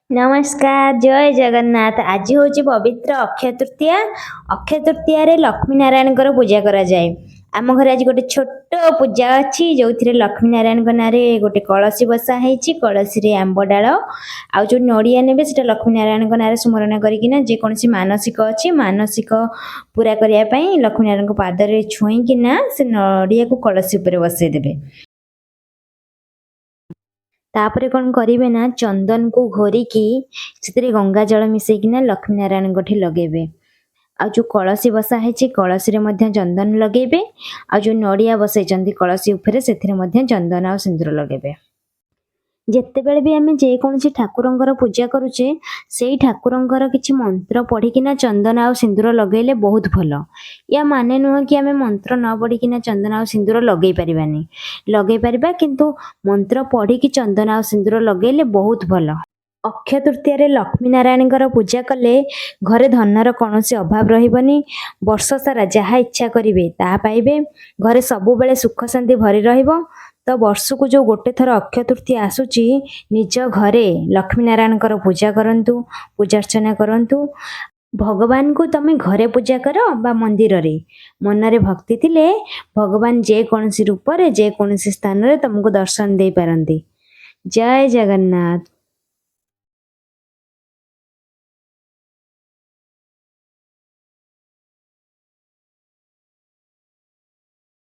नमस्कार जय जगन्नाथ। आज हूँ पवित्र अक्षय तृतीया। अक्षय तृतीया रे लक्ष्मी नारायण पूजा करा जाए। आम घर आज गोटे छोट पूजा अच्छी जो थे लक्ष्मी नारायण ना गोटे कलसी बसा है। कलसी रे आंब डाल आ जो नड़िया ने लक्ष्मी नारायण ना स्मरण करना जेकोसी मानसिक अच्छी मानसिक पूरा करने लक्ष्मी नारायण पादरे छुईकिना से नड़िया को कलसी उपर बसईदेवे। तापर कौन करेंगे ना चंदन को घोरिकी से गंगा जल मिसेकिना लक्ष्मी नारायण गोठे लगेबे। आ जो कलसी बसा है कलसी रे मध्य चंदन लगेबे। आ जो नड़िया बसई कलसी उपरे से चंदन आ सिंदूर लगेबे। जिते बेले भी आम जेकोसी ठाकुरंकर पूजा करुचे से ठाकुरंकर किछि मंत्र पढ़िकिना चंदन आ सिंदूर लगेले बहुत भल। या माने नुह कि आम मंत्र न पढ़िकिना चंदन आ सिंदूर लगे पारिबानी, लगे पारिबा किंतु मंत्र पढ़िकी चंदन आ सिंदूर लगेले बहुत भल। अक्षय तृतीया रे लक्ष्मी नारायण पूजा कले घरे धनर कौन अभाव रहिबनी। वर्ष सारा जहा इच्छा करेंगे ता पाइबे। घरे सबु बेले सुख शांति भरी रहिबो। तो वर्ष को जो गोटे थर अक्षय तृतीया आसूची निज घरे लक्ष्मी नारायण पूजा करंतु, पूजार्चना करंतु। भगवान को तमे घरे पूजा कर बा मंदिर रे मन रे भक्ति थिले भगवान जे कौन रूप रे जे कौन स्थान रे तुमको दर्शन दे पारंती। जय जगन्नाथ।